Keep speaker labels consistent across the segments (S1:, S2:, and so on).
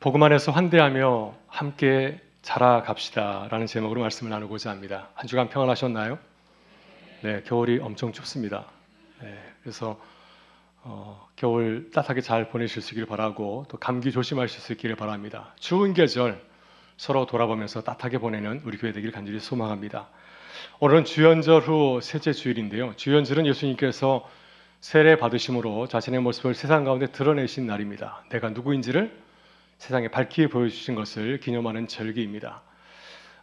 S1: 복음 안에서 환대하며 함께 자라갑시다 라는 제목으로 말씀을 나누고자 합니다. 한 주간 평안하셨나요? 네, 겨울이 엄청 춥습니다. 네, 그래서 겨울 따뜻하게 잘 보내실 수 있기를 바라고 또 감기 조심하실 수 있기를 바랍니다. 추운 계절 서로 돌아보면서 따뜻하게 보내는 우리 교회 되기를 간절히 소망합니다. 오늘은 주연절 후 셋째 주일인데요. 주연절은 예수님께서 세례 받으심으로 자신의 모습을 세상 가운데 드러내신 날입니다. 내가 누구인지를 세상에 밝히 보여주신 것을 기념하는 절기입니다.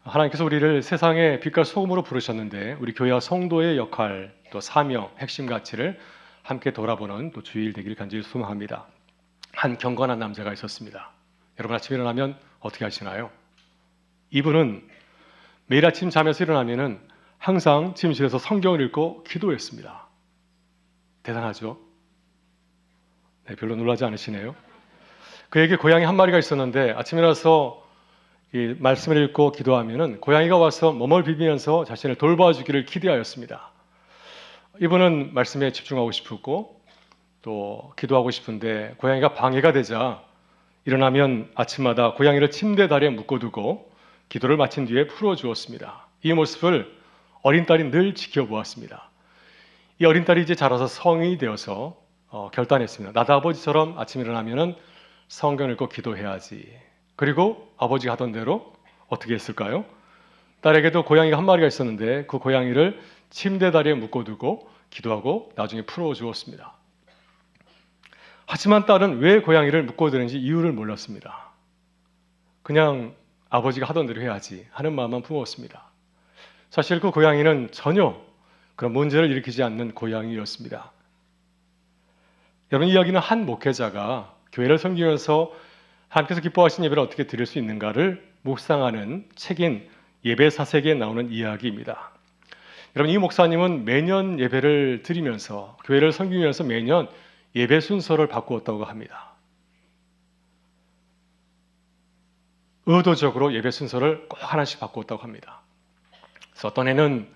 S1: 하나님께서 우리를 세상의 빛과 소금으로 부르셨는데 우리 교회와 성도의 역할, 또 사명, 핵심 가치를 함께 돌아보는 또 주일 되기를 간절히 소망합니다. 한 경건한 남자가 있었습니다. 여러분 아침에 일어나면 어떻게 하시나요? 이분은 매일 아침 잠에서 일어나면은 항상 침실에서 성경을 읽고 기도했습니다. 대단하죠? 네, 별로 놀라지 않으시네요. 그에게 고양이 한 마리가 있었는데 아침에 일어나서 이 말씀을 읽고 기도하면은 고양이가 와서 몸을 비비면서 자신을 돌봐주기를 기대하였습니다. 이분은 말씀에 집중하고 싶었고 또 기도하고 싶은데 고양이가 방해가 되자 일어나면 아침마다 고양이를 침대 다리에 묶어두고 기도를 마친 뒤에 풀어주었습니다. 이 모습을 어린 딸이 늘 지켜보았습니다. 이 어린 딸이 이제 자라서 성인이 되어서 결단했습니다. 나도 아버지처럼 아침 일어나면은 성경 읽고 기도해야지. 그리고 아버지가 하던 대로 어떻게 했을까요? 딸에게도 고양이가 한 마리가 있었는데 그 고양이를 침대 다리에 묶어두고 기도하고 나중에 풀어주었습니다. 하지만 딸은 왜 고양이를 묶어두는지 이유를 몰랐습니다. 그냥 아버지가 하던 대로 해야지 하는 마음만 품었습니다. 사실 그 고양이는 전혀 그런 문제를 일으키지 않는 고양이였습니다. 여러분, 이야기는 한 목회자가 교회를 섬기면서 하나님께서 기뻐하신 예배를 어떻게 드릴 수 있는가를 묵상하는 책인 예배사색에 나오는 이야기입니다. 여러분, 이 목사님은 매년 예배를 드리면서 교회를 섬기면서 매년 예배 순서를 바꾸었다고 합니다. 의도적으로 예배 순서를 꼭 하나씩 바꾸었다고 합니다. 그래서 어떤 해는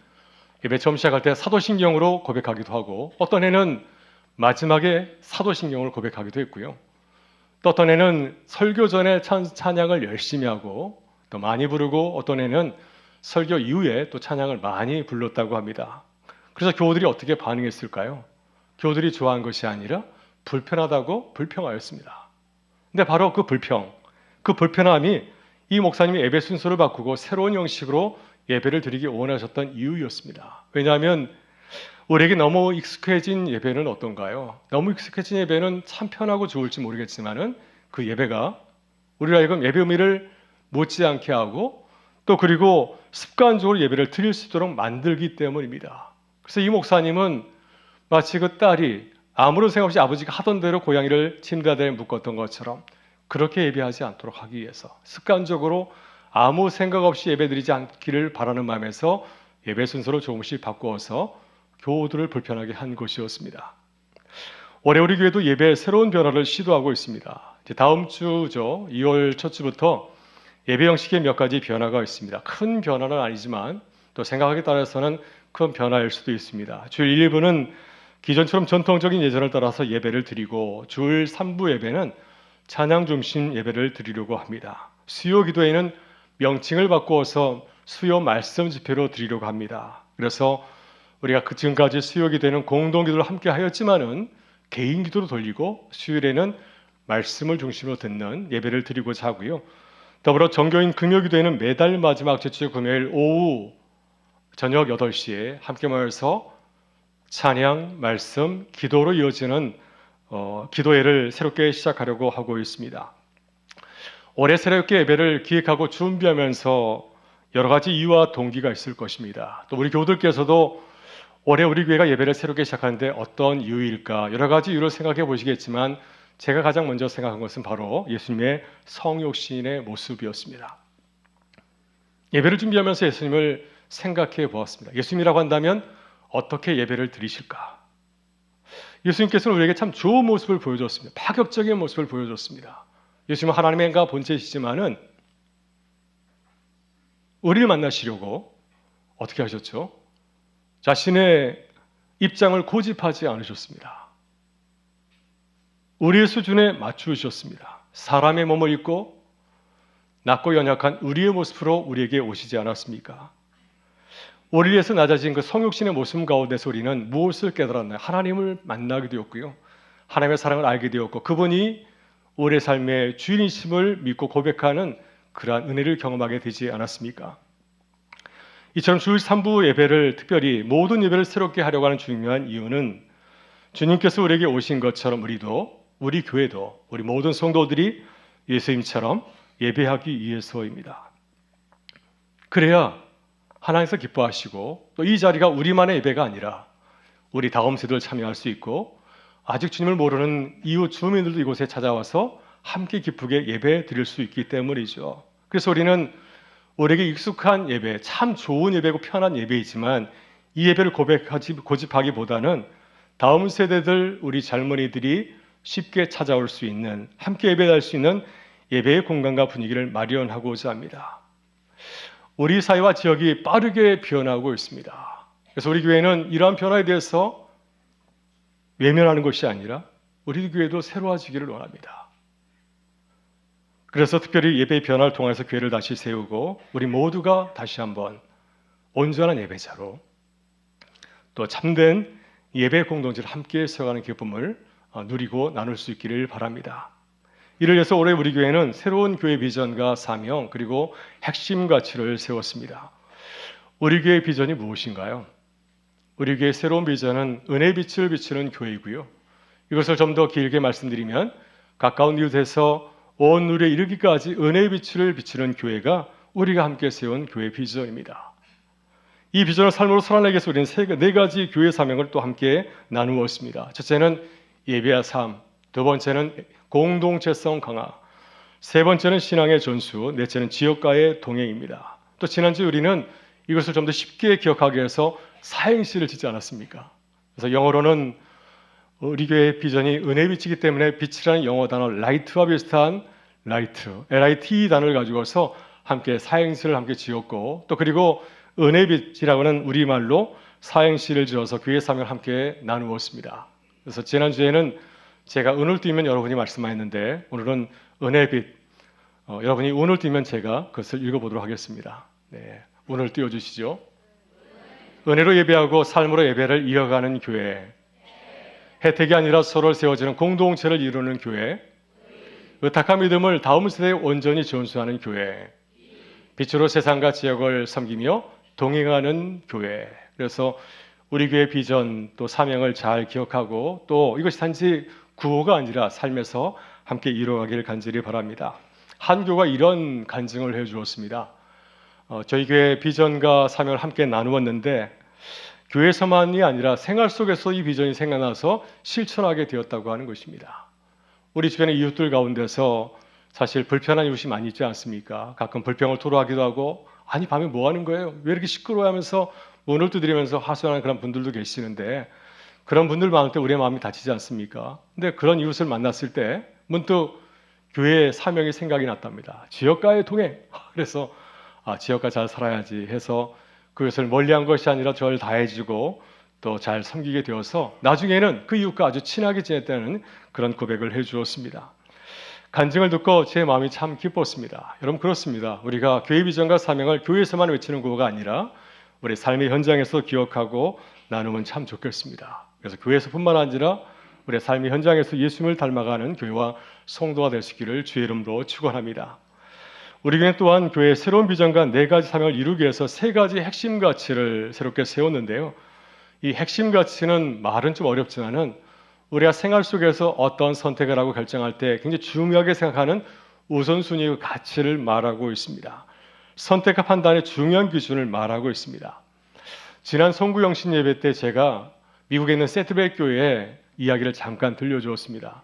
S1: 예배 처음 시작할 때 사도신경으로 고백하기도 하고 어떤 해는 마지막에 사도신경을 고백하기도 했고요. 또 어떤 해는 설교 전에 찬양을 열심히 하고 또 많이 부르고 어떤 해는 설교 이후에 또 찬양을 많이 불렀다고 합니다. 그래서 교우들이 어떻게 반응했을까요? 교우들이 좋아한 것이 아니라 불편하다고 불평하였습니다. 근데 바로 그 불편함이 이 목사님이 예배 순서를 바꾸고 새로운 형식으로 예배를 드리기 원하셨던 이유였습니다. 왜냐하면 우리에게 너무 익숙해진 예배는 어떤가요? 너무 익숙해진 예배는 참 편하고 좋을지 모르겠지만은 그 예배가 우리가 하여금 예배 의미를 못지않게 하고 또 그리고 습관적으로 예배를 드릴 수 있도록 만들기 때문입니다. 그래서 이 목사님은 마치 그 딸이 아무런 생각 없이 아버지가 하던 대로 고양이를 침대에 묶었던 것처럼 그렇게 예배하지 않도록 하기 위해서 습관적으로 아무 생각 없이 예배드리지 않기를 바라는 마음에서 예배 순서를 조금씩 바꾸어서 교우들을 불편하게 한 것이었습니다. 올해 우리 교회도 예배에 새로운 변화를 시도하고 있습니다. 이제 다음 주죠. 2월 첫 주부터 예배 형식에 몇 가지 변화가 있습니다. 큰 변화는 아니지만 또 생각하기에 따라서는 큰 변화일 수도 있습니다. 주일 1, 2부는 기존처럼 전통적인 예절을 따라서 예배를 드리고 주일 3부 예배는 찬양 중심 예배를 드리려고 합니다. 수요 기도회는 명칭을 바꾸어서 수요 말씀 집회로 드리려고 합니다. 그래서 우리가 지금까지 수요 기도회는 공동 기도를 함께 하였지만은 개인 기도로 돌리고 수요일에는 말씀을 중심으로 듣는 예배를 드리고자 하고요. 더불어 정교인 금요 기도회는 매달 마지막 제주 금요일 오후 저녁 8시에 함께 모여서 찬양, 말씀, 기도로 이어지는 기도회를 새롭게 시작하려고 하고 있습니다. 올해 새롭게 예배를 기획하고 준비하면서 여러 가지 이유와 동기가 있을 것입니다. 또 우리 교우들께서도 올해 우리 교회가 예배를 새롭게 시작하는데 어떤 이유일까? 여러 가지 이유를 생각해 보시겠지만 제가 가장 먼저 생각한 것은 바로 예수님의 성육신의 모습이었습니다. 예배를 준비하면서 예수님을 생각해 보았습니다. 예수님이라고 한다면 어떻게 예배를 드리실까? 예수님께서는 우리에게 참 좋은 모습을 보여줬습니다. 파격적인 모습을 보여줬습니다. 예수님은 하나님의 인과 본체이시지만은 우리를 만나시려고 어떻게 하셨죠? 자신의 입장을 고집하지 않으셨습니다. 우리의 수준에 맞추셨습니다. 사람의 몸을 입고 낮고 연약한 우리의 모습으로 우리에게 오시지 않았습니까? 우리를 위해서 낮아진 그 성육신의 모습 가운데서 우리는 무엇을 깨달았나요? 하나님을 만나게 되었고요. 하나님의 사랑을 알게 되었고 그분이 우리의 삶의 주인이심을 믿고 고백하는 그러한 은혜를 경험하게 되지 않았습니까? 이처럼 주일 3부 예배를 특별히 모든 예배를 새롭게 하려고 하는 중요한 이유는 주님께서 우리에게 오신 것처럼 우리 교회도 우리 모든 성도들이 예수님처럼 예배하기 위해서입니다. 그래야 하나님께서 기뻐하시고 또 이 자리가 우리만의 예배가 아니라 우리 다음 세대를 참여할 수 있고 아직 주님을 모르는 이웃 주민들도 이곳에 찾아와서 함께 기쁘게 예배 드릴 수 있기 때문이죠. 그래서 우리는 우리에게 익숙한 예배, 참 좋은 예배고 편한 예배이지만 이 예배를 고집하기보다는 다음 세대들 우리 젊은이들이 쉽게 찾아올 수 있는 함께 예배할 수 있는 예배의 공간과 분위기를 마련하고자 합니다. 우리 사회와 지역이 빠르게 변하고 있습니다. 그래서 우리 교회는 이러한 변화에 대해서 외면하는 것이 아니라 우리 교회도 새로워지기를 원합니다. 그래서 특별히 예배의 변화를 통해서 교회를 다시 세우고 우리 모두가 다시 한번 온전한 예배자로 또 참된 예배 공동체를 함께 세워가는 기쁨을 누리고 나눌 수 있기를 바랍니다. 이를 위해서 올해 우리 교회는 새로운 교회 비전과 사명 그리고 핵심 가치를 세웠습니다. 우리 교회의 비전이 무엇인가요? 우리 교회의 새로운 비전은 은혜의 빛을 비추는 교회이고요. 이것을 좀 더 길게 말씀드리면 가까운 이웃에서 온 누리에 이르기까지 은혜의 빛을 비추는 교회가 우리가 함께 세운 교회 비전입니다. 이 비전을 삶으로 살아내기 위해서 우리는 네 가지 교회 사명을 또 함께 나누었습니다. 첫째는 예배와 삶, 두 번째는 공동체성 강화, 세 번째는 신앙의 전수, 넷째는 지역과의 동행입니다. 또 지난주 우리는 이것을 좀 더 쉽게 기억하기 위해서 사행시를 짓지 않았습니까? 그래서 영어로는 우리 교회의 비전이 은혜의 빛이기 때문에 빛이라는 영어 단어 라이트와 비슷한 라이트, LIT 단어를 가지고서 함께 사행시를 함께 지었고 또 그리고 은혜의 빛이라고 하는 우리말로 사행시를 지어서 교회 사명을 함께 나누었습니다. 그래서 지난주에는 제가 운을 띄면 여러분이 말씀하셨는데 오늘은 은혜의 빛, 여러분이 운을 띄면 제가 그것을 읽어보도록 하겠습니다. 네, 운을 띄워주시죠. 은혜로 예배하고 삶으로 예배를 이어가는 교회, 혜택이 아니라 서로를 세워주는 공동체를 이루는 교회, 의탁한 믿음을 다음 세대에 온전히 전수하는 교회, 빛으로 세상과 지역을 섬기며 동행하는 교회. 그래서 우리 교회 비전 또 사명을 잘 기억하고 또 이것이 단지 구호가 아니라 삶에서 함께 이루어가기를 간절히 바랍니다. 한 교가 이런 간증을 해주었습니다. 저희 교회 비전과 사명을 함께 나누었는데 교회에서만이 아니라 생활 속에서 이 비전이 생각나서 실천하게 되었다고 하는 것입니다. 우리 주변의 이웃들 가운데서 사실 불편한 이웃이 많이 있지 않습니까? 가끔 불평을 토로하기도 하고 아니 밤에 뭐 하는 거예요? 왜 이렇게 시끄러워하면서 문을 두드리면서 하소연하는 그런 분들도 계시는데 그런 분들 많을 때 우리의 마음이 다치지 않습니까? 근데 그런 이웃을 만났을 때 문득 교회의 사명이 생각이 났답니다. 지역과의 동행. 그래서 지역과 잘 살아야지 해서 그것을 멀리한 것이 아니라 저를 다해주고 또 잘 섬기게 되어서 나중에는 그 이웃과 아주 친하게 지냈다는 그런 고백을 해주었습니다. 간증을 듣고 제 마음이 참 기뻤습니다. 여러분 그렇습니다. 우리가 교회 비전과 사명을 교회에서만 외치는 구호가 아니라 우리 삶의 현장에서 기억하고 나누면 참 좋겠습니다. 그래서 교회에서뿐만 아니라 우리 삶의 현장에서 예수님을 닮아가는 교회와 성도가 될 수 있기를 주의 이름으로 축원합니다. 우리 교회 또한 교회의 새로운 비전과 네 가지 사명을 이루기 위해서 세 가지 핵심 가치를 새롭게 세웠는데요. 이 핵심 가치는 말은 좀 어렵지만은 우리가 생활 속에서 어떤 선택을 하고 결정할 때 굉장히 중요하게 생각하는 우선순위의 가치를 말하고 있습니다. 선택과 판단의 중요한 기준을 말하고 있습니다. 지난 송구영신 예배 때 제가 미국에 있는 세트벨 교회의 이야기를 잠깐 들려주었습니다.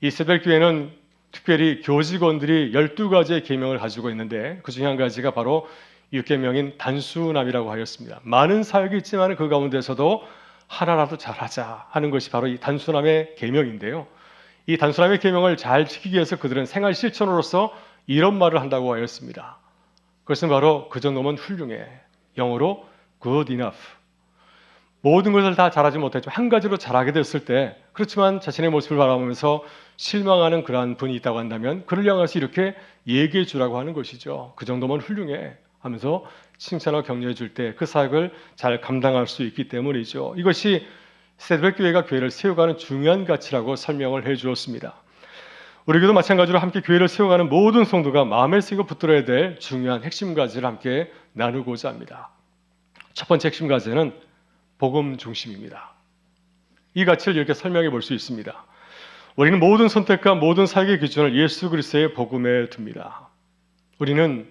S1: 이 세트벨 교회는 특별히 교직원들이 12가지의 계명을 가지고 있는데 그 중에 한 가지가 바로 6계명인 단순함이라고 하였습니다. 많은 사역이 있지만 그 가운데서도 하나라도 잘하자 하는 것이 바로 이 단순함의 계명인데요. 이 단순함의 계명을 잘 지키기 위해서 그들은 생활 실천으로서 이런 말을 한다고 하였습니다. 그것은 바로 그 정도면 훌륭해. 영어로 good enough. 모든 것을 다 잘하지 못했지만 한 가지로 잘하게 됐을 때, 그렇지만 자신의 모습을 바라보면서 실망하는 그러한 분이 있다고 한다면 그를 향해서 이렇게 얘기해 주라고 하는 것이죠. 그 정도면 훌륭해 하면서 칭찬하고 격려해 줄 때 그 사역을 잘 감당할 수 있기 때문이죠. 이것이 세드백 교회가 교회를 세워가는 중요한 가치라고 설명을 해 주었습니다. 우리에게도 마찬가지로 함께 교회를 세워가는 모든 성도가 마음에 새기고 붙들어야 될 중요한 핵심 가지를 함께 나누고자 합니다. 첫 번째 핵심 가지는 복음 중심입니다. 이 가치를 이렇게 설명해 볼 수 있습니다. 우리는 모든 선택과 모든 사역의 기준을 예수 그리스도의 복음에 둡니다. 우리는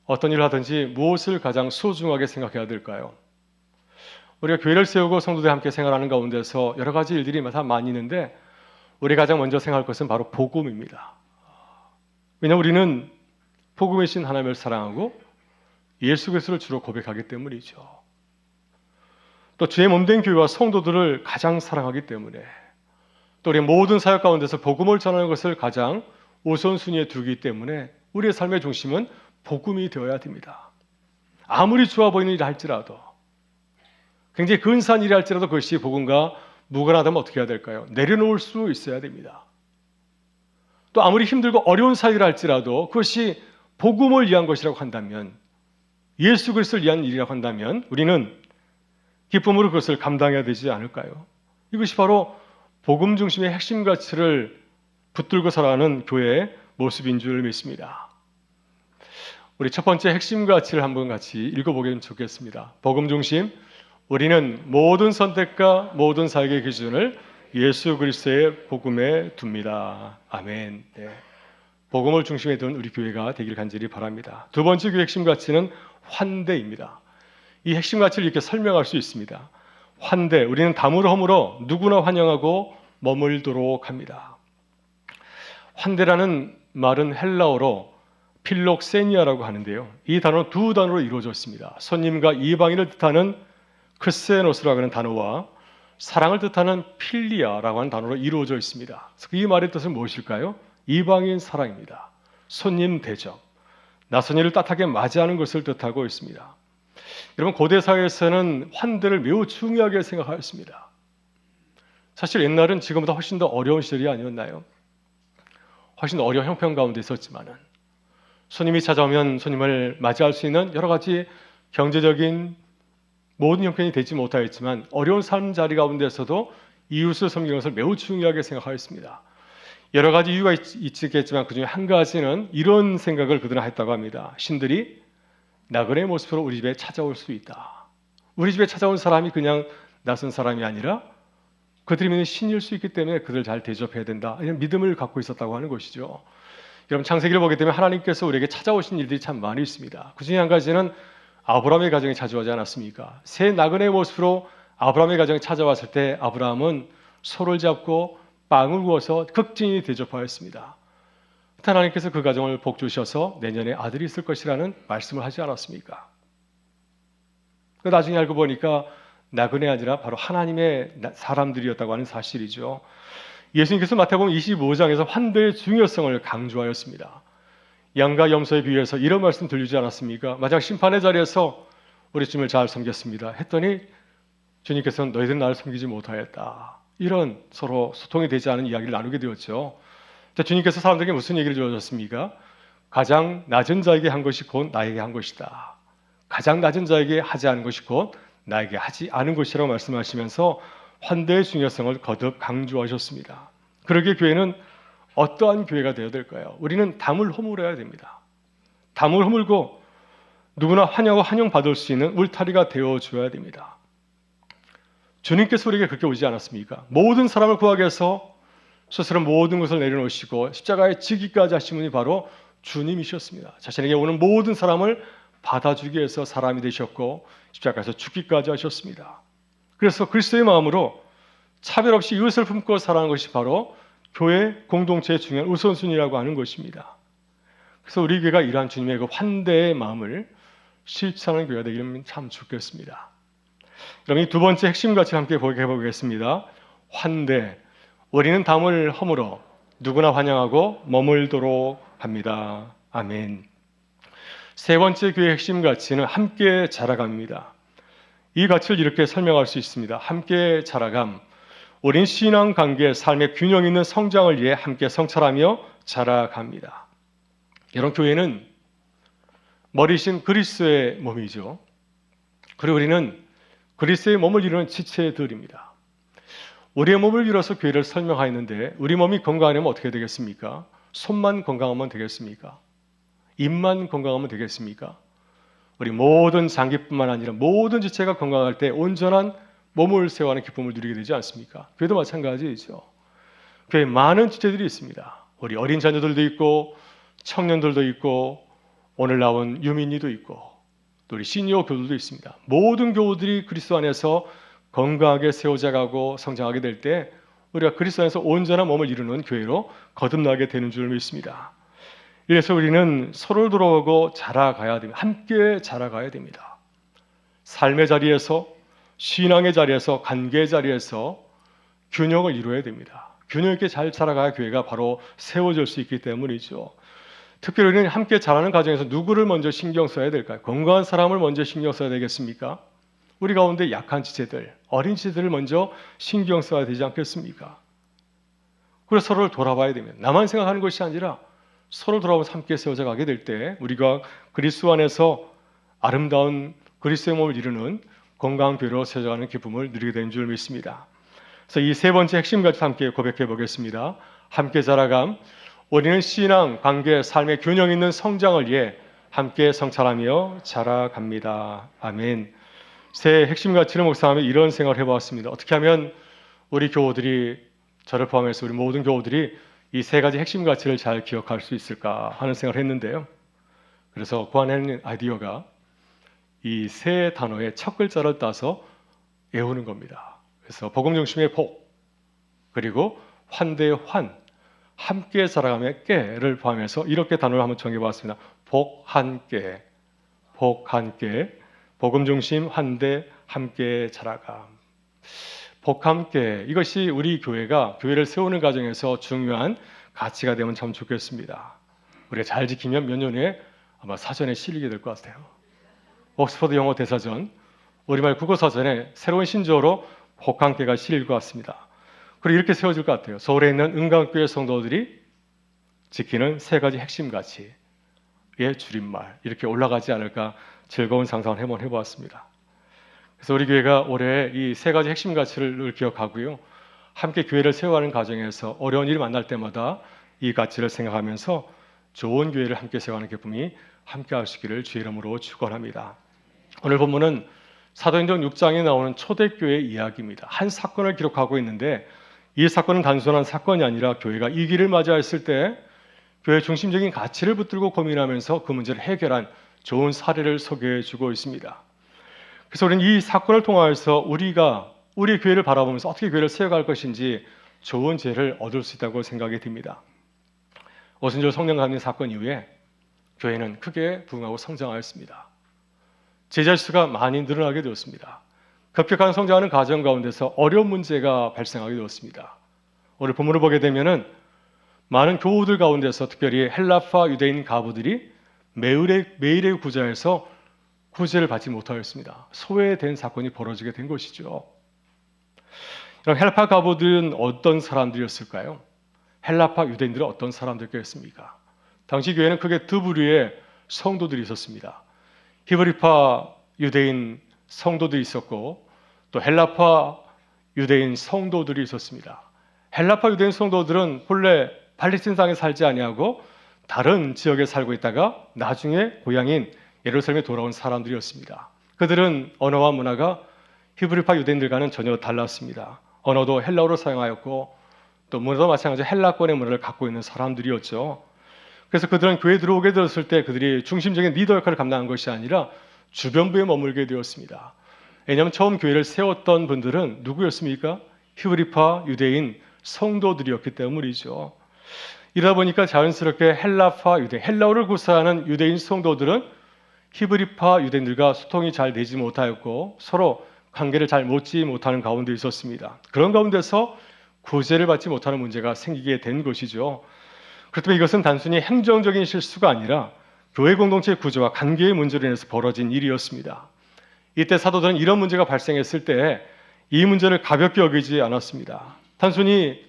S1: 어떤 일을 하든지 무엇을 가장 소중하게 생각해야 될까요? 우리가 교회를 세우고 성도들과 함께 생활하는 가운데서 여러 가지 일들이 다 많이 있는데 우리가 가장 먼저 생각할 것은 바로 복음입니다. 왜냐하면 우리는 복음이신 하나님을 사랑하고 예수 그리스도를 주로 고백하기 때문이죠. 또 주의 몸된 교회와 성도들을 가장 사랑하기 때문에 또 우리 모든 사역 가운데서 복음을 전하는 것을 가장 우선순위에 두기 때문에 우리의 삶의 중심은 복음이 되어야 됩니다. 아무리 좋아 보이는 일을 할지라도, 굉장히 근사한 일을 할지라도 그것이 복음과 무관하다면 어떻게 해야 될까요? 내려놓을 수 있어야 됩니다. 또 아무리 힘들고 어려운 사역을 할지라도 그것이 복음을 위한 것이라고 한다면, 예수 그리스도를 위한 일이라고 한다면 우리는 기쁨으로 그것을 감당해야 되지 않을까요? 이것이 바로 복음 중심의 핵심 가치를 붙들고 살아가는 교회의 모습인 줄 믿습니다. 우리 첫 번째 핵심 가치를 한번 같이 읽어보면 좋겠습니다. 복음 중심, 우리는 모든 선택과 모든 사역의 기준을 예수 그리스도의 복음에 둡니다. 아멘. 네. 복음을 중심에 둔 우리 교회가 되길 간절히 바랍니다. 두 번째 교회 핵심 가치는 환대입니다. 이 핵심 가치를 이렇게 설명할 수 있습니다. 환대, 우리는 담으로 허물어 누구나 환영하고 머물도록 합니다. 환대라는 말은 헬라어로 필록세니아라고 하는데요. 이 단어는 두 단어로 이루어져 있습니다. 손님과 이방인을 뜻하는 크세노스라고 하는 단어와 사랑을 뜻하는 필리아라고 하는 단어로 이루어져 있습니다. 이 말의 뜻은 무엇일까요? 이방인 사랑입니다. 손님 대접, 낯선 이를 따뜻하게 맞이하는 것을 뜻하고 있습니다. 여러분, 고대 사회에서는 환대를 매우 중요하게 생각하였습니다. 사실 옛날은 지금보다 훨씬 더 어려운 시절이 아니었나요? 훨씬 더 어려운 형편 가운데 있었지만은 손님이 찾아오면 손님을 맞이할 수 있는 여러 가지 경제적인 모든 형편이 되지 못하였지만 어려운 삶 자리 가운데서도 이웃을 섬기는 것을 매우 중요하게 생각하였습니다. 여러 가지 이유가 있겠지만 그중에 한 가지는 이런 생각을 그들은 했다고 합니다. 신들이 나그네의 모습으로 우리 집에 찾아올 수 있다. 우리 집에 찾아온 사람이 그냥 낯선 사람이 아니라 그들이 믿는 신일 수 있기 때문에 그들을 잘 대접해야 된다. 이런 믿음을 갖고 있었다고 하는 것이죠. 여러분, 창세기를 보게 되면 하나님께서 우리에게 찾아오신 일들이 참 많이 있습니다. 그중에 한 가지는 아브라함의 가정에 찾아오지 않았습니까? 새 나그네의 모습으로 아브라함의 가정에 찾아왔을 때 아브라함은 소를 잡고 빵을 구워서 극진히 대접하였습니다. 하나님께서 그 가정을 복주셔서 내년에 아들이 있을 것이라는 말씀을 하지 않았습니까? 나중에 알고 보니까 나그네 아니라 바로 하나님의 사람들이었다고 하는 사실이죠. 예수님께서 마태복음 25장에서 환대의 중요성을 강조하였습니다. 양과 염소에 비유해서 이런 말씀 들리지 않았습니까? 마지막 심판의 자리에서 우리 주님을 잘 섬겼습니다 했더니 주님께서는 너희들은 나를 섬기지 못하였다. 이런 서로 소통이 되지 않은 이야기를 나누게 되었죠. 주님께서 사람들에게 무슨 얘기를 주셨습니까? 가장 낮은 자에게 한 것이 곧 나에게 한 것이다. 가장 낮은 자에게 하지 않은 것이 곧 나에게 하지 않은 것이라고 말씀하시면서 환대의 중요성을 거듭 강조하셨습니다. 그러기에 교회는 어떠한 교회가 되어야 될까요? 우리는 담을 허물어야 됩니다. 담을 허물고 누구나 환영하고 환영받을 수 있는 울타리가 되어줘야 됩니다. 주님께서 우리에게 그렇게 오지 않았습니까? 모든 사람을 구하기 위해서 스스로 모든 것을 내려놓으시고 십자가에 지기까지 하신 분이 바로 주님이셨습니다. 자신에게 오는 모든 사람을 받아주기 위해서 사람이 되셨고 십자가에서 죽기까지 하셨습니다. 그래서 그리스도의 마음으로 차별 없이 이웃을 품고 살아가는 것이 바로 교회 공동체의 중요한 우선순위라고 하는 것입니다. 그래서 우리 교회가 이러한 주님의 그 환대의 마음을 실천하는 교회가 되기를 참 좋겠습니다. 그럼 이 두 번째 핵심 가치 함께 해보겠습니다. 환대. 우리는 담을 허물어 누구나 환영하고 머물도록 합니다. 아멘. 세 번째 교회의 핵심 가치는 함께 자라갑니다. 이 가치를 이렇게 설명할 수 있습니다. 함께 자라감, 우린 신앙 관계, 삶의 균형 있는 성장을 위해 함께 성찰하며 자라갑니다. 이런 교회는 머리신 그리스도의 몸이죠. 그리고 우리는 그리스도의 몸을 이루는 지체들입니다. 우리의 몸을 이뤄서 교회를 설명하였는데 우리 몸이 건강하려면 어떻게 되겠습니까? 손만 건강하면 되겠습니까? 입만 건강하면 되겠습니까? 우리 모든 장기뿐만 아니라 모든 지체가 건강할 때 온전한 몸을 세워가는 기쁨을 누리게 되지 않습니까? 교회도 마찬가지이죠. 교회에 많은 지체들이 있습니다. 우리 어린 자녀들도 있고 청년들도 있고 오늘 나온 유민이도 있고 또 우리 시니어 교우들도 있습니다. 모든 교우들이 그리스도 안에서 건강하게 세워져가고 성장하게 될 때 우리가 그리스도 안에서 온전한 몸을 이루는 교회로 거듭나게 되는 줄 믿습니다. 이래서 우리는 서로를 돌아보고 자라가야 됩니다. 함께 자라가야 됩니다. 삶의 자리에서, 신앙의 자리에서, 관계의 자리에서 균형을 이루어야 됩니다. 균형 있게 잘 자라가야 교회가 바로 세워질 수 있기 때문이죠. 특별히 우리는 함께 자라는 과정에서 누구를 먼저 신경 써야 될까요? 건강한 사람을 먼저 신경 써야 되겠습니까? 우리 가운데 약한 지체들, 어린 지체들을 먼저 신경 써야 되지 않겠습니까? 그래서 서로를 돌아봐야 됩니다. 나만 생각하는 것이 아니라 서로 돌아보면서 함께 세워져 가게 될 때 우리가 그리스도 안에서 아름다운 그리스도의 몸을 이루는 건강한 교회로 세워져가는 기쁨을 누리게 되는 줄 믿습니다. 그래서 이 세 번째 핵심 가치 함께 고백해 보겠습니다. 함께 자라감, 우리는 신앙, 관계, 삶의 균형 있는 성장을 위해 함께 성찰하며 자라갑니다. 아멘. 새 핵심 가치를 묵상하며 이런 생각을 해보았습니다. 어떻게 하면 우리 교우들이, 저를 포함해서 우리 모든 교우들이 이 세 가지 핵심 가치를 잘 기억할 수 있을까 하는 생각을 했는데요. 그래서 고안해낸 아이디어가 이 세 단어의 첫 글자를 따서 외우는 겁니다. 그래서 복음 중심의 복, 그리고 환대의 환, 함께 자라가며 깨를 포함해서 이렇게 단어를 한번 정해봤습니다. 복, 함께, 복, 함께, 복음 중심, 환대, 함께 자라감. 복, 함께, 이것이 우리 교회가 교회를 세우는 과정에서 중요한 가치가 되면 참 좋겠습니다. 우리가 잘 지키면 몇 년 후에 아마 사전에 실리게 될 것 같아요. 옥스퍼드 영어 대사전, 우리말 국어사전에 새로운 신조어로 복, 함께가 실릴 것 같습니다. 그리고 이렇게 세워질 것 같아요. 서울에 있는 은강교회 성도들이 지키는 세 가지 핵심 가치의 줄임말, 이렇게 올라가지 않을까 즐거운 상상을 한번 해보았습니다. 그래서 우리 교회가 올해 이 세 가지 핵심 가치를 기억하고요. 함께 교회를 세워가는 과정에서 어려운 일을 만날 때마다 이 가치를 생각하면서 좋은 교회를 함께 세워가는 기쁨이 함께 하시기를 주의 이름으로 축원합니다. 오늘 본문은 사도행전 6장에 나오는 초대교회 이야기입니다. 한 사건을 기록하고 있는데 이 사건은 단순한 사건이 아니라 교회가 이 길을 맞이했을 때 교회의 중심적인 가치를 붙들고 고민하면서 그 문제를 해결한 좋은 사례를 소개해 주고 있습니다. 그래서 우리는 이 사건을 통해서 우리가 우리 교회를 바라보면서 어떻게 교회를 세워갈 것인지 좋은 지혜를 얻을 수 있다고 생각이 듭니다. 오순절 성령 감리 사건 이후에 교회는 크게 부흥하고 성장하였습니다. 제자 수가 많이 늘어나게 되었습니다. 급격한 성장하는 과정 가운데서 어려운 문제가 발생하게 되었습니다. 오늘 본문을 보게 되면은 많은 교우들 가운데서 특별히 헬라파 유대인 가부들이 매일의 구제에서 구제를 받지 못하였습니다. 소외된 사건이 벌어지게 된 것이죠. 헬라파 가부들은 어떤 사람들이었을까요? 헬라파 유대인들은 어떤 사람들이었습니까? 당시 교회는 크게 두 부류의 성도들이 있었습니다. 히브리파 유대인 성도들이 있었고 또 헬라파 유대인 성도들이 있었습니다. 헬라파 유대인 성도들은 본래 팔레스틴 땅에 살지 아니하고 다른 지역에 살고 있다가 나중에 고향인 예루살렘에 돌아온 사람들이었습니다. 그들은 언어와 문화가 히브리파 유대인들과는 전혀 달랐습니다. 언어도 헬라어로 사용하였고 또 문화도 마찬가지로 헬라권의 문화를 갖고 있는 사람들이었죠. 그래서 그들은 교회에 들어오게 되었을 때 그들이 중심적인 리더 역할을 감당한 것이 아니라 주변부에 머물게 되었습니다. 왜냐하면 처음 교회를 세웠던 분들은 누구였습니까? 히브리파 유대인 성도들이었기 때문이죠. 이러다 보니까 자연스럽게 헬라파 유대, 헬라어를 구사하는 유대인 성도들은 히브리파 유대인들과 소통이 잘 되지 못하였고 서로 관계를 잘 맺지 못하는 가운데 있었습니다. 그런 가운데서 구제를 받지 못하는 문제가 생기게 된 것이죠. 그렇다면 이것은 단순히 행정적인 실수가 아니라 교회 공동체 구조와 관계의 문제로 인해서 벌어진 일이었습니다. 이때 사도들은 이런 문제가 발생했을 때 이 문제를 가볍게 여기지 않았습니다. 단순히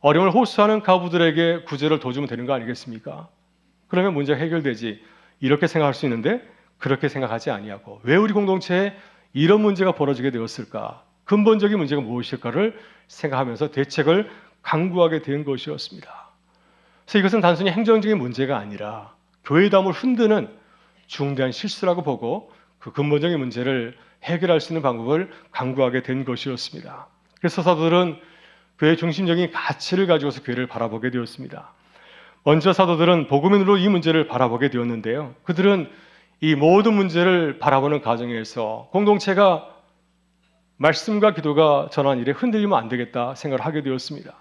S1: 어려움을 호소하는 가부들에게 구제를 도주면 되는 거 아니겠습니까? 그러면 문제가 해결되지. 이렇게 생각할 수 있는데 그렇게 생각하지 아니하고 왜 우리 공동체에 이런 문제가 벌어지게 되었을까? 근본적인 문제가 무엇일까를 생각하면서 대책을 강구하게 된 것이었습니다. 그래서 이것은 단순히 행정적인 문제가 아니라 교회담을 흔드는 중대한 실수라고 보고 그 근본적인 문제를 해결할 수 있는 방법을 강구하게 된 것이었습니다. 그래서 사도들은 교회의 중심적인 가치를 가지고서 교회를 바라보게 되었습니다. 먼저 사도들은 복음인으로 이 문제를 바라보게 되었는데요. 그들은 이 모든 문제를 바라보는 과정에서 공동체가 말씀과 기도가 전한 일에 흔들리면 안 되겠다 생각을 하게 되었습니다.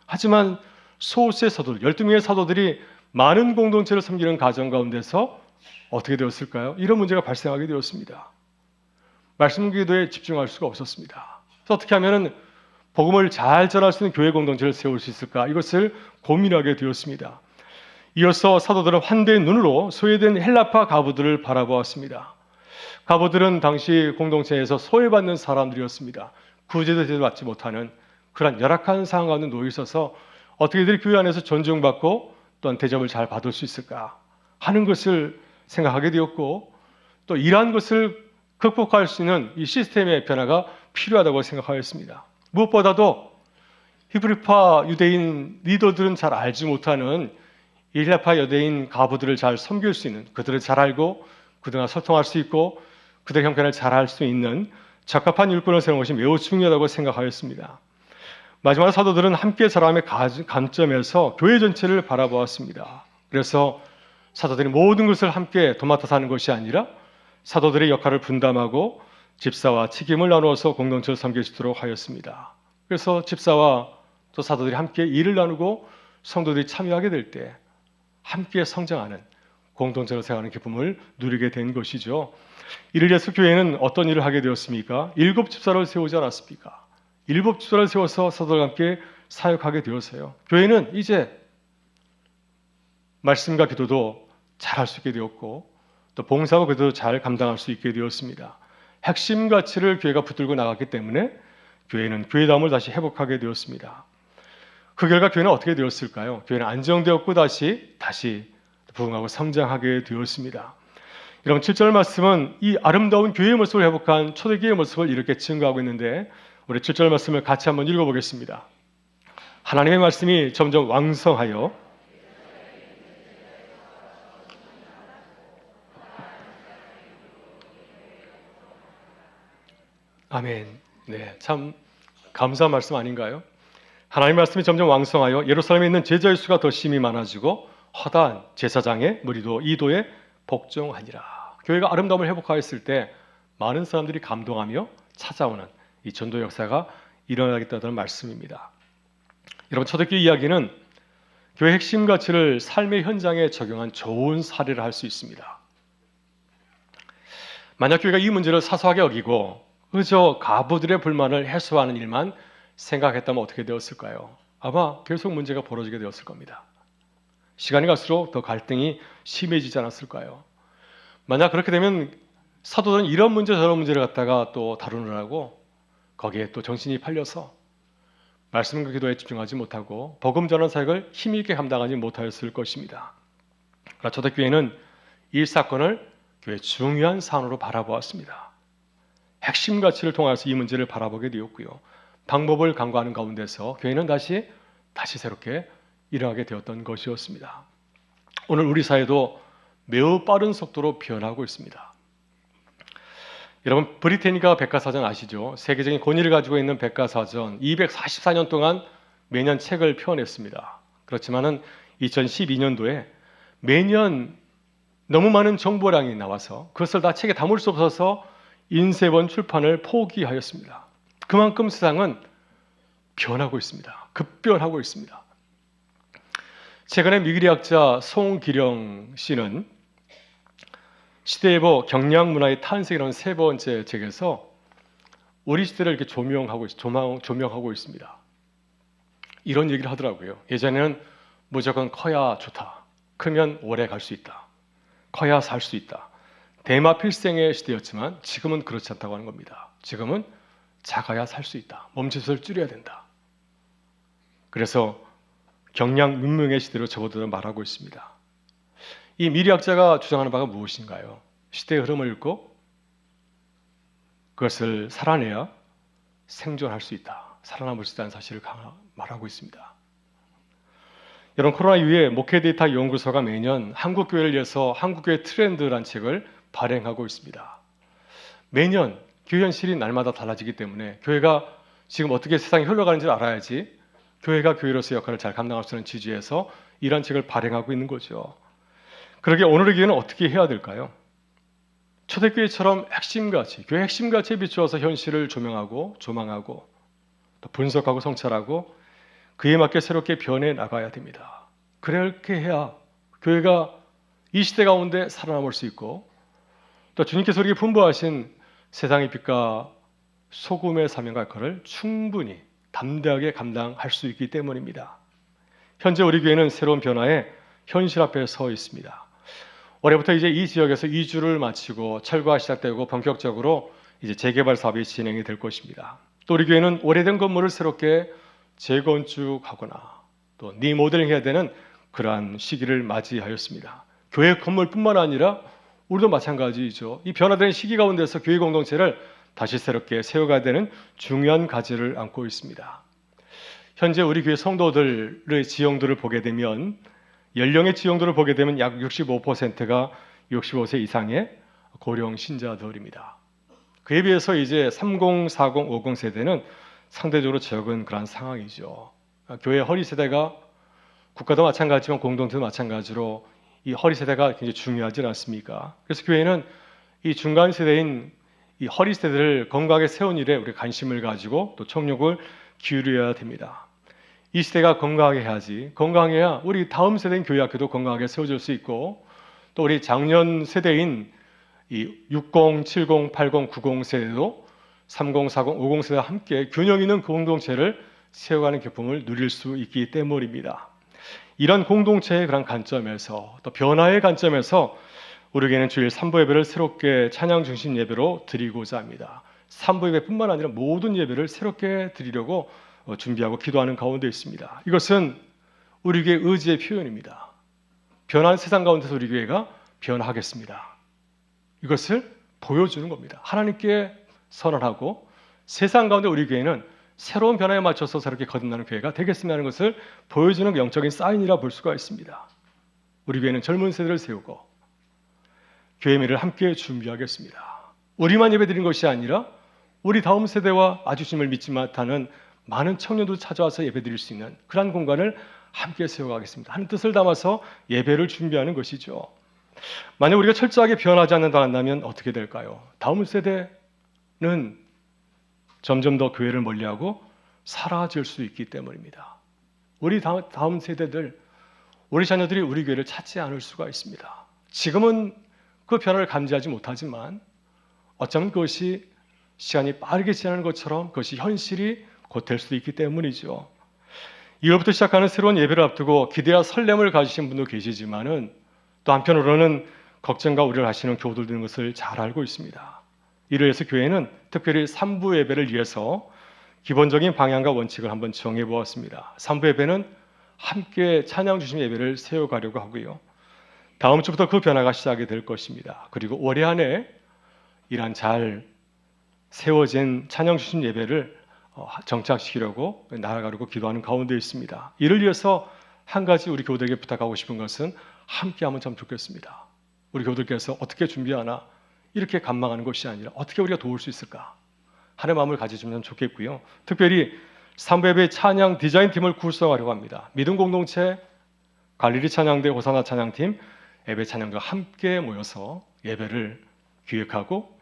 S1: 하지만 소수의 사도들, 12명의 사도들이 많은 공동체를 섬기는 과정 가운데서 어떻게 되었을까요? 이런 문제가 발생하게 되었습니다. 말씀 기도에 집중할 수가 없었습니다. 그래서 어떻게 하면 복음을 잘 전할 수 있는 교회 공동체를 세울 수 있을까? 이것을 고민하게 되었습니다. 이어서 사도들은 환대의 눈으로 소외된 헬라파 가부들을 바라보았습니다. 가부들은 당시 공동체에서 소외받는 사람들이었습니다. 구제도 제대로 받지 못하는 그런 열악한 상황 가운데 놓여 있어서 어떻게 이들이 교회 안에서 존중받고 또한 대접을 잘 받을 수 있을까 하는 것을 생각하게 되었고 또 이러한 것을 극복할 수 있는 이 시스템의 변화가 필요하다고 생각하였습니다. 무엇보다도 히브리파 유대인 리더들은 잘 알지 못하는 헬라파 유대인 가부들을 잘 섬길 수 있는 그들을 잘 알고 그들과 소통할 수 있고 그들의 형편을 잘 알 수 있는 적합한 율법을 세우는 것이 매우 중요하다고 생각하였습니다. 마지막으로 사도들은 함께 자라남의 관점에서 교회 전체를 바라보았습니다. 그래서 사도들이 모든 것을 함께 도맡아서 하는 것이 아니라 사도들의 역할을 분담하고 집사와 책임을 나누어서 공동체를 섬길 수 있도록 하였습니다. 그래서 집사와 또 사도들이 함께 일을 나누고 성도들이 참여하게 될 때 함께 성장하는 공동체를 세워가는 기쁨을 누리게 된 것이죠. 이를 위해서 교회는 어떤 일을 하게 되었습니까? 7 집사를 세우지 않았습니까? 7 집사를 세워서 사도들과 함께 사역하게 되었어요. 교회는 이제 말씀과 기도도 잘할 수 있게 되었고 또 봉사와 기도도 잘 감당할 수 있게 되었습니다. 핵심 가치를 교회가 붙들고 나갔기 때문에 교회는 교회다움을 다시 회복하게 되었습니다. 그 결과 교회는 어떻게 되었을까요? 교회는 안정되었고 다시 부흥하고 성장하게 되었습니다. 여러분 7절 말씀은 이 아름다운 교회의 모습을 회복한 초대교회의 모습을 이렇게 증거하고 있는데 우리 7절 말씀을 같이 한번 읽어보겠습니다. 하나님의 말씀이 점점 왕성하여 아멘. 네, 참 감사한 말씀 아닌가요? 하나님의 말씀이 점점 왕성하여 예루살렘에 있는 제자의 수가 더 심히 많아지고 허다한 제사장의 무리도 이도에 복종하니라. 교회가 아름다움을 회복하였을 때 많은 사람들이 감동하며 찾아오는 이 전도 역사가 일어나겠다는 말씀입니다. 여러분 초대교회 이야기는 교회 핵심 가치를 삶의 현장에 적용한 좋은 사례를 할 수 있습니다. 만약 교회가 이 문제를 사소하게 여기고 그저 가부들의 불만을 해소하는 일만 생각했다면 어떻게 되었을까요? 아마 계속 문제가 벌어지게 되었을 겁니다. 시간이 갈수록 더 갈등이 심해지지 않았을까요? 만약 그렇게 되면 사도들은 이런 문제 저런 문제를 갖다가 또 다루느라고 거기에 또 정신이 팔려서 말씀과 기도에 집중하지 못하고 복음 전환 사역을 힘있게 감당하지 못하였을 것입니다. 그러나 초대교회는 이 사건을 교회의 중요한 사안으로 바라보았습니다. 핵심 가치를 통해서 이 문제를 바라보게 되었고요. 방법을 강구하는 가운데서 교회는 다시 새롭게 일어나게 되었던 것이었습니다. 오늘 우리 사회도 매우 빠른 속도로 변하고 있습니다. 여러분 브리테니카 백과사전 아시죠? 세계적인 권위를 가지고 있는 백과사전 244년 동안 매년 책을 펴냈습니다. 그렇지만은 2012년도에 매년 너무 많은 정보량이 나와서 그것을 다 책에 담을 수 없어서 인쇄본 출판을 포기하였습니다. 그만큼 세상은 변하고 있습니다. 급변하고 있습니다. 최근에 미국의학자 송기령 씨는 시대예보 경량문화의 탄생이라는 3번째 책에서 우리 시대를 이렇게 조명하고 있습니다. 이런 얘기를 하더라고요. 예전에는 무조건 커야 좋다. 크면 오래 갈 수 있다. 커야 살 수 있다. 대마필생의 시대였지만 지금은 그렇지 않다고 하는 겁니다. 지금은 작아야 살 수 있다. 몸짓을 줄여야 된다. 그래서 경량문명의 시대로 접어들어 말하고 있습니다. 이 미래학자가 주장하는 바가 무엇인가요? 시대의 흐름을 읽고 그것을 살아내야 생존할 수 있다. 살아남을 수 있다는 사실을 말하고 있습니다. 여러분, 코로나 이후에 목회 데이터 연구소가 매년 한국교회를 위해서 한국교회 트렌드라는 책을 발행하고 있습니다. 매년 교회 현실이 날마다 달라지기 때문에 교회가 지금 어떻게 세상이 흘러가는지를 알아야지 교회가 교회로서 역할을 잘 감당할 수 있는 취지에서 이런 책을 발행하고 있는 거죠. 그러게 오늘의 교회는 어떻게 해야 될까요? 초대교회처럼 핵심가치, 교회 핵심가치에 비추어서 현실을 조명하고 조망하고 또 분석하고 성찰하고 그에 맞게 새롭게 변해 나가야 됩니다. 그렇게 해야 교회가 이 시대 가운데 살아남을 수 있고 또 주님께서 우리에게 분부하신 세상의 빛과 소금의 사명과 역할을 충분히 담대하게 감당할 수 있기 때문입니다. 현재 우리 교회는 새로운 변화에 현실 앞에 서 있습니다. 올해부터 이제 이 지역에서 이주를 마치고 철거가 시작되고 본격적으로 이제 재개발 사업이 진행이 될 것입니다. 또 우리 교회는 오래된 건물을 새롭게 재건축하거나 또 리모델링해야 되는 그러한 시기를 맞이하였습니다. 교회 건물뿐만 아니라 우리도 마찬가지이죠. 이 변화된 시기 가운데서 교회 공동체를 다시 새롭게 세워가야 되는 중요한 과제를 안고 있습니다. 현재 우리 교회 성도들의 지형들을 보게 되면 연령의 지형들을 보게 되면 약 65%가 65세 이상의 고령 신자들입니다. 그에 비해서 이제 30, 40, 50 세대는 상대적으로 적은 그런 상황이죠. 교회 허리 세대가 국가도 마찬가지지만 공동체도 마찬가지로 이 허리 세대가 굉장히 중요하지 않습니까? 그래서 교회는 이 중간 세대인 이 허리 세대를 건강하게 세운 일에 우리 관심을 가지고 또 총력을 기울여야 됩니다. 이 시대가 건강하게 해야지, 건강해야 우리 다음 세대인 교회 학교도 건강하게 세워질 수 있고 또 우리 작년 세대인 이 60, 70, 80, 90 세대도 30, 40, 50 세대와 함께 균형 있는 공동체를 세워가는 기쁨을 누릴 수 있기 때문입니다. 이런 공동체의 그런 관점에서 또 변화의 관점에서 우리에게는 주일 3부 예배를 새롭게 찬양 중심 예배로 드리고자 합니다. 3부 예배뿐만 아니라 모든 예배를 새롭게 드리려고 준비하고 기도하는 가운데 있습니다. 이것은 우리 교회의 의지의 표현입니다. 변한 세상 가운데서 우리 교회가 변하겠습니다. 이것을 보여주는 겁니다. 하나님께 선언하고 세상 가운데 우리 교회는 새로운 변화에 맞춰서 새롭게 거듭나는 교회가 되겠습니다 하는 것을 보여주는 영적인 사인이라 볼 수가 있습니다. 우리 교회는 젊은 세대를 세우고 교회 미래를 함께 준비하겠습니다. 우리만 예배드린 것이 아니라 우리 다음 세대와 아주 주님을 믿지 못하는 많은 청년도 찾아와서 예배드릴 수 있는 그러한 공간을 함께 세워가겠습니다 하는 뜻을 담아서 예배를 준비하는 것이죠. 만약 우리가 철저하게 변하지 않는다 한다면 어떻게 될까요? 다음 세대는 점점 더 교회를 멀리하고 사라질 수 있기 때문입니다. 우리 다음 세대들, 우리 자녀들이 우리 교회를 찾지 않을 수가 있습니다. 지금은 그 변화를 감지하지 못하지만 어쩌면 그것이 시간이 빠르게 지나는 것처럼 그것이 현실이 곧 될 수도 있기 때문이죠. 2월부터 시작하는 새로운 예배를 앞두고 기대와 설렘을 가지신 분도 계시지만은 또 한편으로는 걱정과 우려를 하시는 교우들도 있는 것을 잘 알고 있습니다. 이를 위해서 교회는 특별히 3부 예배를 위해서 기본적인 방향과 원칙을 한번 정해 보았습니다. 3부 예배는 함께 찬양 주심 예배를 세워가려고 하고요. 다음 주부터 그 변화가 시작이 될 것입니다. 그리고 올해 안에 이러한 잘 세워진 찬양 주심 예배를 정착시키려고 나아가려고 기도하는 가운데 있습니다. 이를 위해서 한 가지 우리 교우들에게 부탁하고 싶은 것은 함께 하면 참 좋겠습니다. 우리 교우들께서 어떻게 준비하나 이렇게 간망하는 것이 아니라 어떻게 우리가 도울 수 있을까 하는 마음을 가져주면 좋겠고요. 특별히 3부 예배 찬양 디자인팀을 구성하려고 합니다. 믿음 공동체, 갈릴리 찬양대 호사나 찬양팀, 예배 찬양과 함께 모여서 예배를 기획하고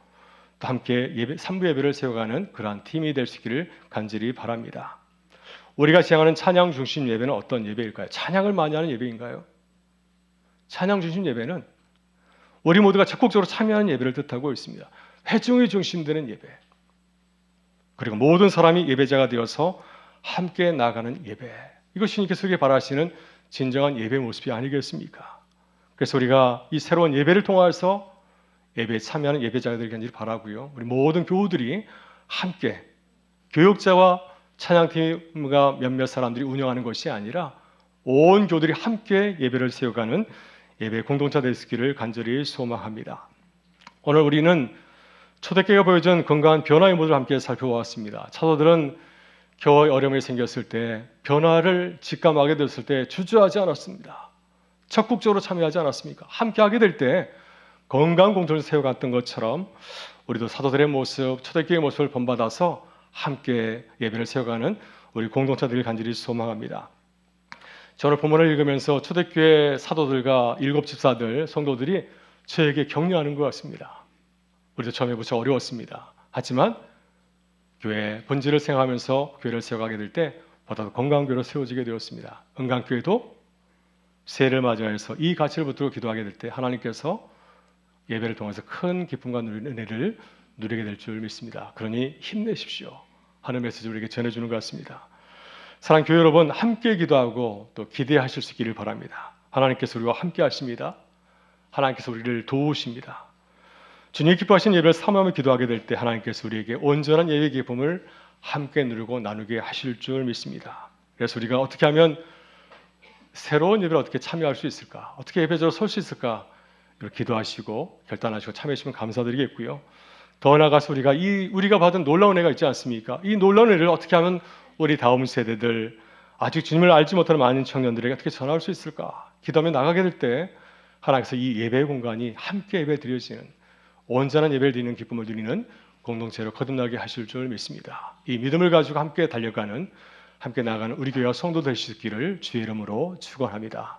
S1: 또 함께 3부 예배를 세워가는 그러한 팀이 될 수 있기를 간절히 바랍니다. 우리가 지향하는 찬양 중심 예배는 어떤 예배일까요? 찬양을 많이 하는 예배인가요? 찬양 중심 예배는 우리 모두가 적극적으로 참여하는 예배를 뜻하고 있습니다. 회중이 중심되는 예배, 그리고 모든 사람이 예배자가 되어서 함께 나가는 예배, 이것이 주님께서 우리에게 바라시는 진정한 예배 모습이 아니겠습니까? 그래서 우리가 이 새로운 예배를 통해서 예배에 참여하는 예배자가 되길 간절히 바라고요. 우리 모든 교우들이 함께 교역자와 찬양팀과 몇몇 사람들이 운영하는 것이 아니라 온 교들이 함께 예배를 세워가는 예배 공동체가 될 수 있기를 간절히 소망합니다. 오늘 우리는 초대교회가 보여준 건강한 변화의 모습을 함께 살펴보았습니다. 차도들은 겨우 어려움이 생겼을 때, 변화를 직감하게 됐을 때 주저하지 않았습니다. 적극적으로 참여하지 않았습니까? 함께 하게 될 때 건강한 공동체를 세워갔던 것처럼 우리도 사도들의 모습, 초대교회의 모습을 본받아서 함께 예배를 세워가는 우리 공동체들을 간절히 소망합니다. 저는 본문을 읽으면서 초대교회 사도들과 일곱 집사들, 성도들이 저에게 격려하는 것 같습니다. 우리도 처음에 무척 어려웠습니다. 하지만 교회 본질을 생각하면서 교회를 세워가게 될 때 보다 건강한 교회로 세워지게 되었습니다. 은강교회도 새해를 맞이해서 이 가치를 붙들고 기도하게 될 때 하나님께서 예배를 통해서 큰 기쁨과 은혜를 누리게 될 줄 믿습니다. 그러니 힘내십시오 하는 메시지를 우리에게 전해주는 것 같습니다. 사랑하는 교회 여러분, 함께 기도하고 또 기대하실 수 있기를 바랍니다. 하나님께서 우리와 함께 하십니다. 하나님께서 우리를 도우십니다. 주님이 기뻐하신 예배를 사모하며 기도하게 될 때 하나님께서 우리에게 온전한 예배 기쁨을 함께 누리고 나누게 하실 줄 믿습니다. 그래서 우리가 어떻게 하면 새로운 예배를 어떻게 참여할 수 있을까? 어떻게 예배자로 설 수 있을까? 이렇게 기도하시고 결단하시고 참여해주시면 감사드리겠고요. 더 나아가서 우리가 받은 놀라운 은혜가 있지 않습니까? 이 놀라운 은혜를 어떻게 하면 우리 다음 세대들, 아직 주님을 알지 못하는 많은 청년들에게 어떻게 전할 수 있을까? 기도하며 나가게 될 때 하나님께서 이 예배의 공간이 함께 예배 드려지는 온전한 예배를 드리는 기쁨을 누리는 공동체로 거듭나게 하실 줄 믿습니다. 이 믿음을 가지고 함께 달려가는, 함께 나아가는 우리 교회와 성도 되실 수 있기를 주의 이름으로 축원합니다.